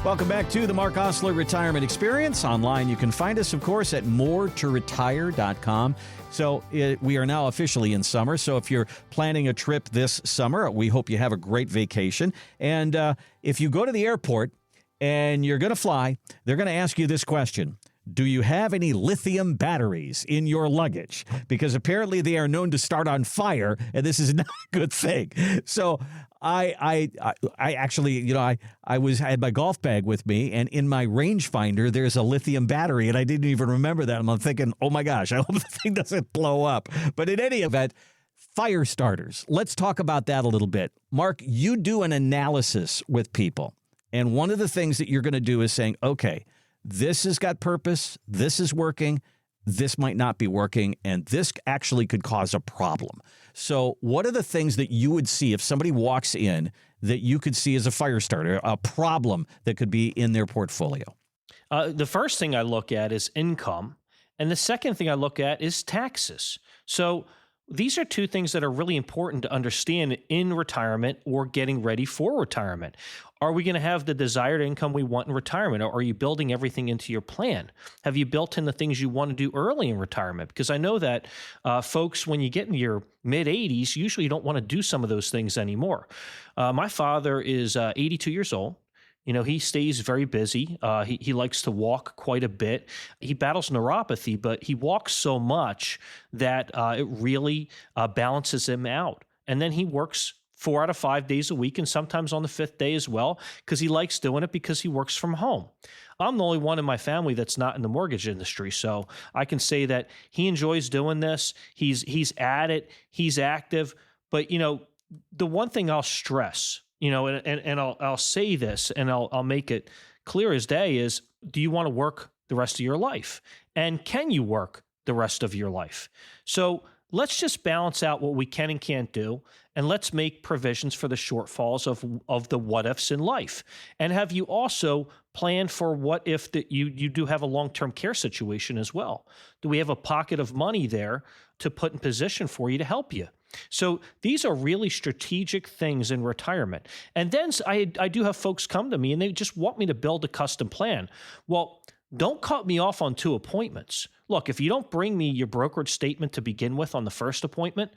Welcome back to the Mark Osler Retirement Experience. Online, you can find us, of course, at moretoretire.com. So we are now officially in summer. So if you're planning a trip this summer, we hope you have a great vacation. And if you go to the airport and you're going to fly, they're going to ask you this question. Do you have any lithium batteries in your luggage? Because apparently they are known to start on fire, and this is not a good thing. So I actually, I had my golf bag with me, and in my rangefinder, there's a lithium battery, and I didn't even remember that. I'm thinking, oh my gosh, I hope the thing doesn't blow up. But in any event, fire starters. Let's talk about that a little bit. Mark, you do an analysis with people, and one of the things that you're going to do is saying, okay, this has got purpose, this is working, this might not be working, and this actually could cause a problem. So what are the things that you would see if somebody walks in that you could see as a fire starter, a problem that could be in their portfolio? The first thing I look at is income, and the second thing I look at is taxes. So these are two things that are really important to understand in retirement or getting ready for retirement. Are we going to have the desired income we want in retirement, or are you building everything into your plan? Have you built in the things you want to do early in retirement? Because I know that folks, when you get in your mid-80s, usually you don't want to do some of those things anymore. My father is 82 years old. He stays very busy. He likes to walk quite a bit. He battles neuropathy, but he walks so much that it really balances him out. And then he works 4 out of 5 days a week, and sometimes on the 5th day as well, because he likes doing it because he works from home. I'm the only one in my family that's not in the mortgage industry, so I can say that he enjoys doing this. He's at it. He's active. But, the one thing I'll stress, and I'll say this, and I'll make it clear as day is, do you want to work the rest of your life? And can you work the rest of your life? So let's just balance out what we can and can't do, and let's make provisions for the shortfalls of the what-ifs in life. And have you also planned for what if that you do have a long-term care situation as well? Do we have a pocket of money there to put in position for you to help you? So these are really strategic things in retirement. And then I do have folks come to me and they just want me to build a custom plan. Well, don't cut me off on 2 appointments. Look, if you don't bring me your brokerage statement to begin with on the first appointment,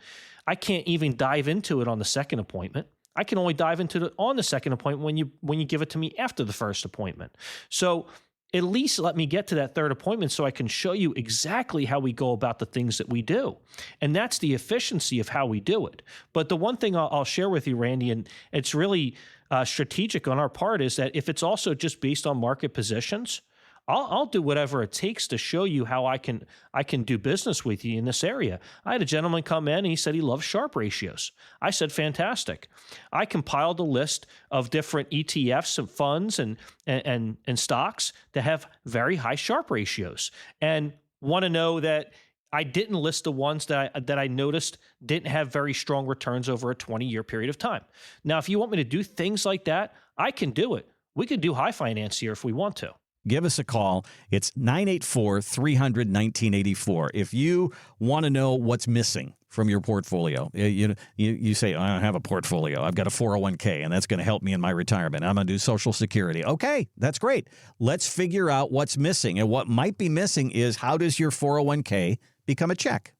I can't even dive into it on the second appointment. I can only dive into it on the second appointment when you give it to me after the first appointment. So at least let me get to that third appointment so I can show you exactly how we go about the things that we do. And that's the efficiency of how we do it. But the one thing I'll share with you, Randy, and it's really strategic on our part, is that if it's also just based on market positions, I'll do whatever it takes to show you how I can do business with you in this area. I had a gentleman come in and he said he loves Sharpe ratios. I said, fantastic. I compiled a list of different ETFs and funds and stocks that have very high Sharpe ratios, and want to know that I didn't list the ones that I noticed didn't have very strong returns over a 20-year period of time. Now, if you want me to do things like that, I can do it. We could do high finance here if we want to. Give us a call. It's 984-300-1984. If you want to know what's missing from your portfolio, you say, I don't have a portfolio. I've got a 401k, and that's going to help me in my retirement. I'm going to do Social Security. Okay, that's great. Let's figure out what's missing. And what might be missing is, how does your 401k become a check?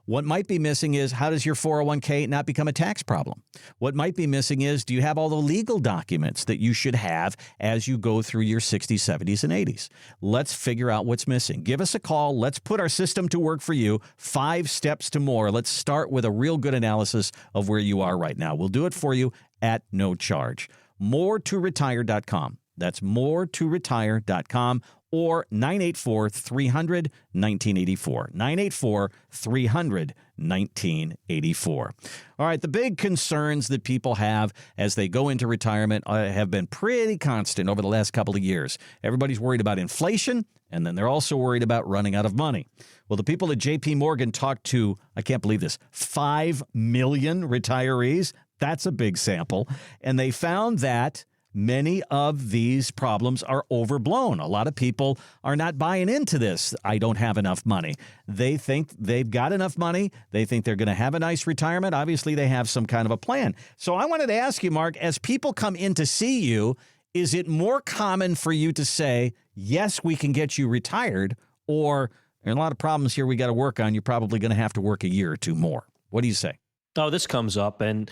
What might be missing is, how does your 401k not become a tax problem? What might be missing is, do you have all the legal documents that you should have as you go through your 60s, 70s, and 80s? Let's figure out what's missing. Give us a call. Let's put our system to work for you. 5 steps to more. Let's start with a real good analysis of where you are right now. We'll do it for you at no charge. moretoretire.com. That's moretoretire.com. or 984-300-1984. 984-300-1984. All right, the big concerns that people have as they go into retirement have been pretty constant over the last couple of years. Everybody's worried about inflation, and then they're also worried about running out of money. Well, the people at J.P. Morgan talked to, I can't believe this, 5 million retirees. That's a big sample. And they found that many of these problems are overblown. A lot of people are not buying into this. I don't have enough money. They think they've got enough money. They think they're going to have a nice retirement. Obviously, they have some kind of a plan. So I wanted to ask you, Mark, as people come in to see you, is it more common for you to say, yes, we can get you retired, or there are a lot of problems here we got to work on. You're probably going to have to work a year or two more. What do you say? Oh, this comes up, and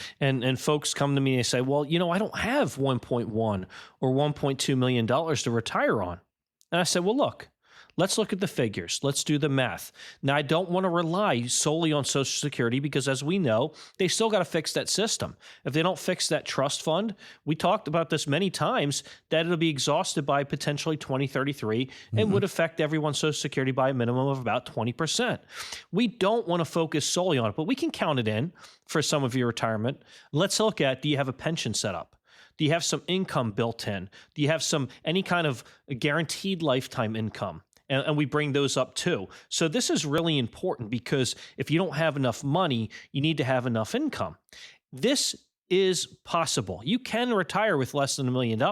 folks come to me and they say, well, I don't have 1.1 or $1.2 million to retire on. And I said, well, look, let's look at the figures. Let's do the math. Now, I don't want to rely solely on Social Security because, as we know, they still got to fix that system. If they don't fix that trust fund, we talked about this many times, that it'll be exhausted by potentially 2033 and would affect everyone's Social Security by a minimum of about 20%. We don't want to focus solely on it, but we can count it in for some of your retirement. Let's look at, do you have a pension set up? Do you have some income built in? Do you have any kind of guaranteed lifetime income? And we bring those up too. So this is really important because if you don't have enough money, you need to have enough income. This is possible. You can retire with less than $1 million.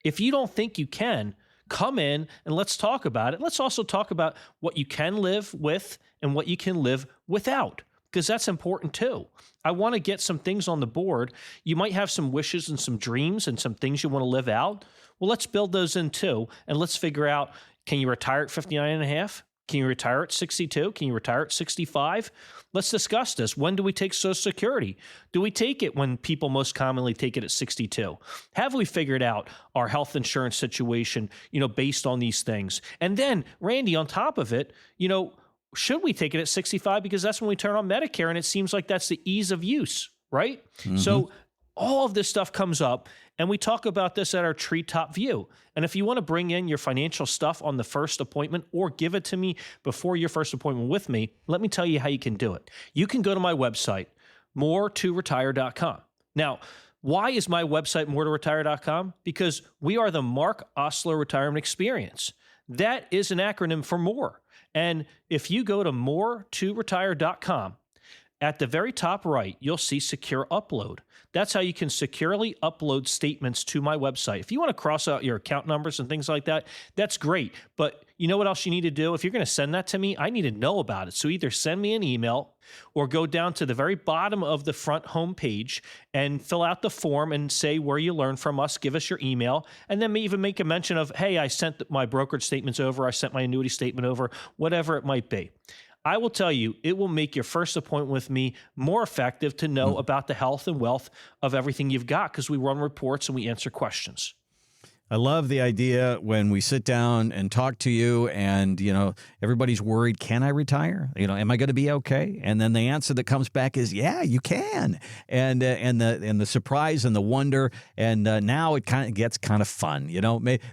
If you don't think you can, come in and let's talk about it. Let's also talk about what you can live with and what you can live without, because that's important too. I want to get some things on the board. You might have some wishes and some dreams and some things you want to live out. Well, let's build those in too, and let's figure out, can you retire at 59 and a half? Can you retire at 62? Can you retire at 65? Let's discuss this. When do we take Social Security? Do we take it when people most commonly take it at 62? Have we figured out our health insurance situation, based on these things? And then, Randy, on top of it, should we take it at 65? Because that's when we turn on Medicare, and it seems like that's the ease of use, right? So all of this stuff comes up, and we talk about this at our treetop view. And if you want to bring in your financial stuff on the first appointment or give it to me before your first appointment with me, let me tell you how you can do it. You can go to my website, moretoretire.com. Now, why is my website moretoretire.com? Because we are the Mark Osler Retirement Experience. That is an acronym for more. And if you go to moretoretire.com, at the very top right, you'll see Secure Upload. That's how you can securely upload statements to my website. If you want to cross out your account numbers and things like that, that's great. But you know what else you need to do? If you're going to send that to me, I need to know about it. So either send me an email or go down to the very bottom of the front homepage and fill out the form and say where you learned from us, give us your email, and then even make a mention of, hey, I sent my brokerage statements over, I sent my annuity statement over, whatever it might be. I will tell you, it will make your first appointment with me more effective to know about the health and wealth of everything you've got, because we run reports and we answer questions. I love the idea when we sit down and talk to you and, everybody's worried, can I retire? Am I going to be okay? And then the answer that comes back is, yeah, you can. And the surprise and the wonder. And now it kind of gets kind of fun.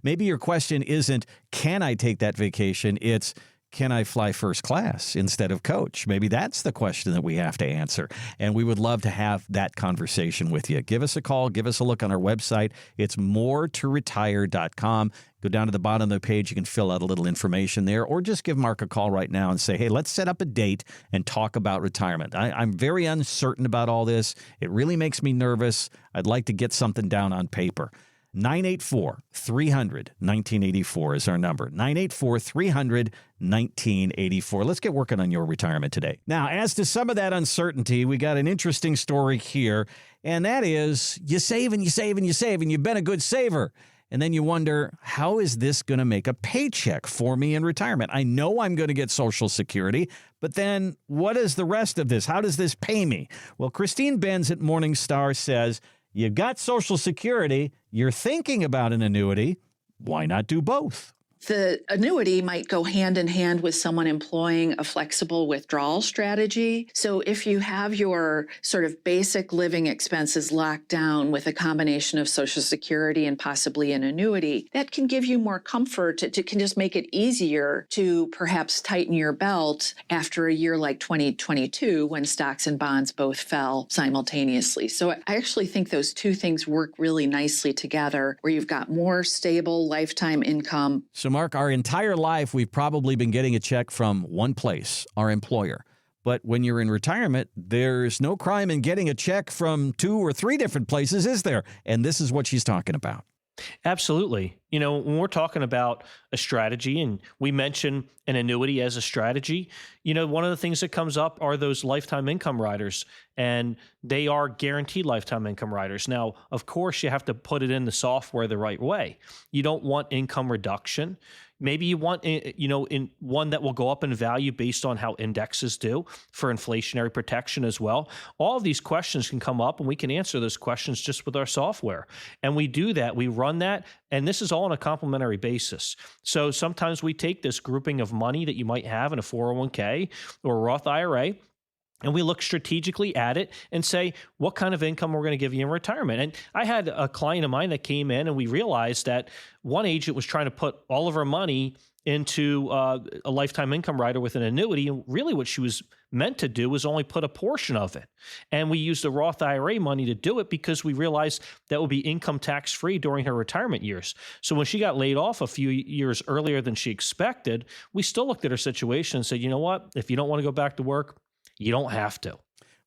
Maybe your question isn't, can I take that vacation? It's, can I fly first class instead of coach? Maybe that's the question that we have to answer. And we would love to have that conversation with you. Give us a call. Give us a look on our website. It's moretoretire.com. Go down to the bottom of the page. You can fill out a little information there, or just give Mark a call right now and say, hey, let's set up a date and talk about retirement. I'm very uncertain about all this. It really makes me nervous. I'd like to get something down on paper. 984-300-1984 is our number. 984-300-1984. Let's get working on your retirement today. Now, as to some of that uncertainty, we got an interesting story here, and that is you save and you save and you save, and you've been a good saver. And then you wonder, how is this going to make a paycheck for me in retirement? I know I'm going to get Social Security, but then what is the rest of this? How does this pay me? Well, Christine Benz at Morningstar says, you've got Social Security, you're thinking about an annuity, why not do both? The annuity might go hand in hand with someone employing a flexible withdrawal strategy. So if you have your sort of basic living expenses locked down with a combination of Social Security and possibly an annuity, that can give you more comfort. It can just make it easier to perhaps tighten your belt after a year like 2022 when stocks and bonds both fell simultaneously. So I actually think those two things work really nicely together, where you've got more stable lifetime income. So Mark, our entire life, we've probably been getting a check from one place, our employer. But when you're in retirement, there's no crime in getting a check from 2 or 3 different places, is there? And this is what she's talking about. Absolutely. When we're talking about a strategy and we mention an annuity as a strategy, one of the things that comes up are those lifetime income riders, and they are guaranteed lifetime income riders. Now, of course, you have to put it in the software the right way. You don't want income reduction. Maybe you want, in one that will go up in value based on how indexes do for inflationary protection as well. All of these questions can come up and we can answer those questions just with our software. And we do that. We run that. And this is all on a complimentary basis. So sometimes we take this grouping of money that you might have in a 401k or a Roth IRA, and we look strategically at it and say, what kind of income we're going to give you in retirement? And I had a client of mine that came in and we realized that one agent was trying to put all of her money into a lifetime income rider with an annuity. And really what she was meant to do was only put a portion of it. And we used the Roth IRA money to do it because we realized that would be income tax free during her retirement years. So when she got laid off a few years earlier than she expected, we still looked at her situation and said, you know what, if you don't want to go back to work, you don't have to.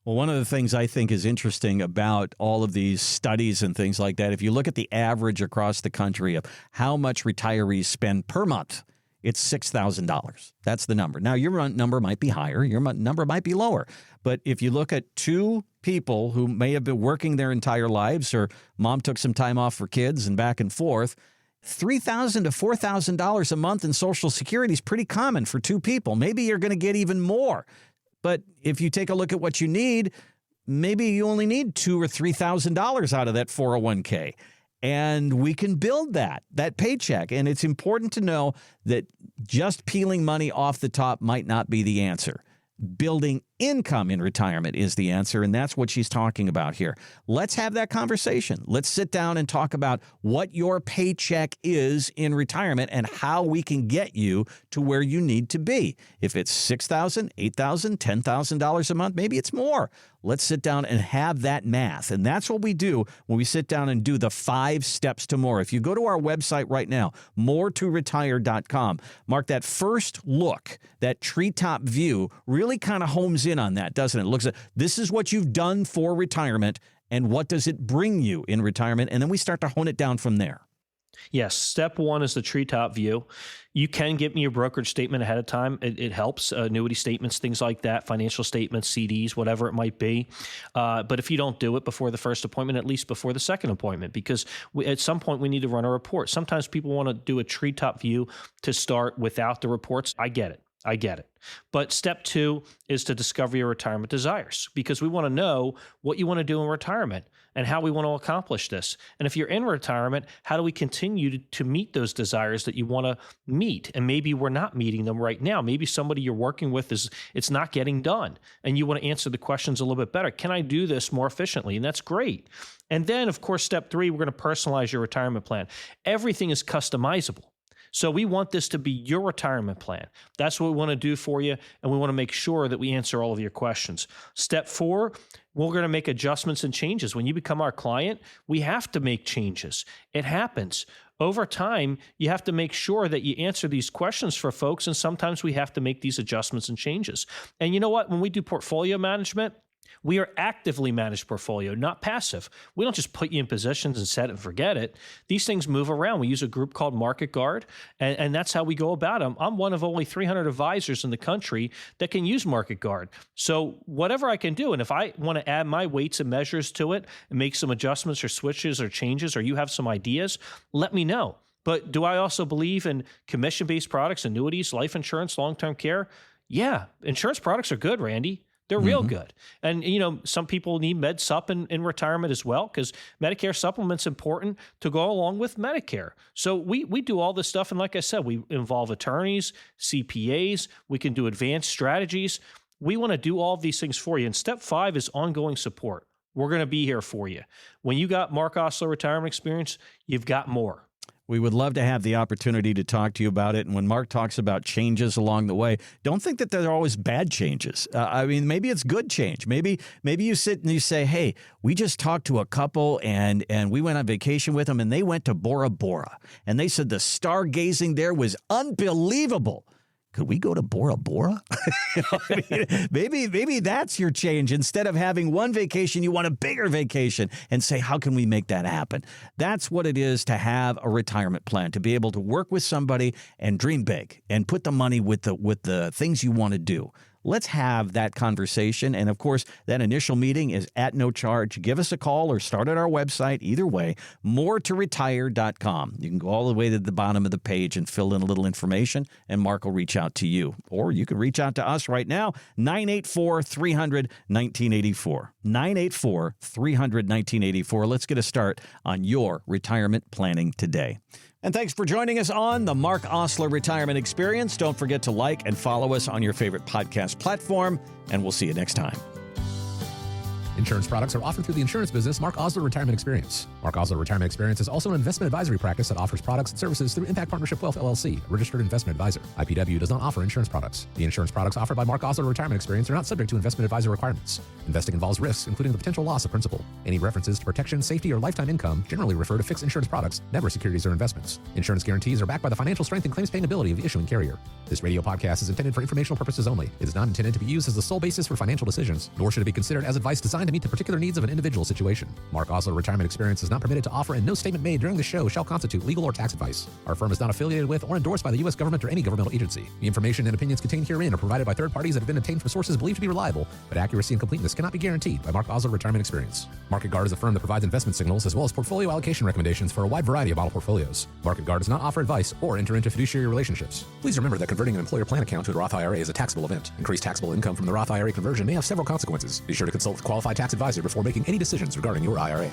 Well, one of the things I think is interesting about all of these studies and things like that, if you look at the average across the country of how much retirees spend per month, it's $6,000. That's the number. Now, your number might be higher. Your number might be lower. But if you look at two people who may have been working their entire lives, or mom took some time off for kids and back and forth, $3,000 to $4,000 a month in Social Security is pretty common for two people. Maybe you're going to get even more. But if you take a look at what you need, maybe you only need $2,000 or $3,000 out of that 401k. And we can build that paycheck. And it's important to know that just peeling money off the top might not be the answer. Building income in retirement is the answer, and that's what she's talking about here. Let's have that conversation. Let's sit down and talk about what your paycheck is in retirement and how we can get you to where you need to be. If it's $6,000, $8,000, $10,000 a month, maybe it's more. Let's sit down and have that math. And that's what we do when we sit down and do the 5 steps to more. If you go to our website right now, moretoretire.com, mark that first look, that treetop view really kind of homes in on that, doesn't it? It looks at this is what you've done for retirement and what does it bring you in retirement? And then we start to hone it down from there. Yes. Step 1 is the treetop view. You can get me your brokerage statement ahead of time. It helps. Annuity statements, things like that, financial statements, CDs, whatever it might be. But if you don't do it before the first appointment, at least before the second appointment, because at some point we need to run a report. Sometimes people want to do a treetop view to start without the reports. I get it. But step 2 is to discover your retirement desires, because we want to know what you want to do in retirement and how we want to accomplish this. And if you're in retirement, how do we continue to meet those desires that you want to meet? And maybe we're not meeting them right now. Maybe somebody you're working with it's not getting done and you want to answer the questions a little bit better. Can I do this more efficiently? And that's great. And then, of course, step 3, we're going to personalize your retirement plan. Everything is customizable. So we want this to be your retirement plan. That's what we want to do for you, and we want to make sure that we answer all of your questions. Step 4, we're going to make adjustments and changes. When you become our client, we have to make changes. It happens. Over time, you have to make sure that you answer these questions for folks, and sometimes we have to make these adjustments and changes. And you know what? When we do portfolio management, we are actively managed portfolio, not passive. We don't just put you in positions and set it and forget it. These things move around. We use a group called Market Guard, and that's how we go about them. I'm one of only 300 advisors in the country that can use Market Guard. So whatever I can do, and if I want to add my weights and measures to it and make some adjustments or switches or changes, or you have some ideas, let me know. But do I also believe in commission-based products, annuities, life insurance, long-term care? Yeah, insurance products are good, Randy. They're real good. And, some people need Med Supp in retirement as well, because Medicare supplement's important to go along with Medicare. So we do all this stuff. And like I said, we involve attorneys, CPAs. We can do advanced strategies. We want to do all of these things for you. And step 5 is ongoing support. We're going to be here for you. When you got Mark Osler retirement experience, you've got more. We would love to have the opportunity to talk to you about it. And when Mark talks about changes along the way, don't think that they're always bad changes. Maybe it's good change. Maybe you sit and you say, hey, we just talked to a couple and we went on vacation with them and they went to Bora Bora. And they said the stargazing there was unbelievable. could we go to Bora Bora? Maybe that's your change. Instead of having one vacation, you want a bigger vacation, and say, how can we make that happen? That's what it is to have a retirement plan, to be able to work with somebody and dream big and put the money with the things you want to do. Let's have that conversation. And of course, that initial meeting is at no charge. Give us a call or start at our website. Either way, moretoretire.com. You can go all the way to the bottom of the page and fill in a little information, and Mark will reach out to you. Or you can reach out to us right now, 984-300-1984. 984-300-1984. Let's get a start on your retirement planning today. And thanks for joining us on the Mark Osler Retirement Experience. Don't forget to like and follow us on your favorite podcast platform, and we'll see you next time. Insurance products are offered through the insurance business Mark Osler Retirement Experience. Mark Osler Retirement Experience is also an investment advisory practice that offers products and services through Impact Partnership Wealth LLC, a registered investment advisor. IPW does not offer insurance products. The insurance products offered by Mark Osler Retirement Experience are not subject to investment advisor requirements. Investing involves risks, including the potential loss of principal. Any references to protection, safety, or lifetime income generally refer to fixed insurance products, never securities or investments. Insurance guarantees are backed by the financial strength and claims paying ability of the issuing carrier. This radio podcast is intended for informational purposes only. It is not intended to be used as the sole basis for financial decisions, nor should it be considered as advice designed to meet the particular needs of an individual situation. Mark Osler Retirement Experience is not permitted to offer, and no statement made during the show shall constitute legal or tax advice. Our firm is not affiliated with or endorsed by the U.S. government or any governmental agency. The information and opinions contained herein are provided by third parties that have been obtained from sources believed to be reliable, but accuracy and completeness cannot be guaranteed by Mark Osler Retirement Experience. Market Guard is a firm that provides investment signals as well as portfolio allocation recommendations for a wide variety of model portfolios. Market Guard does not offer advice or enter into fiduciary relationships. Please remember that converting an employer plan account to a Roth IRA is a taxable event. Increased taxable income from the Roth IRA conversion may have several consequences. Be sure to consult with a qualified tax advisor before making any decisions regarding your IRA.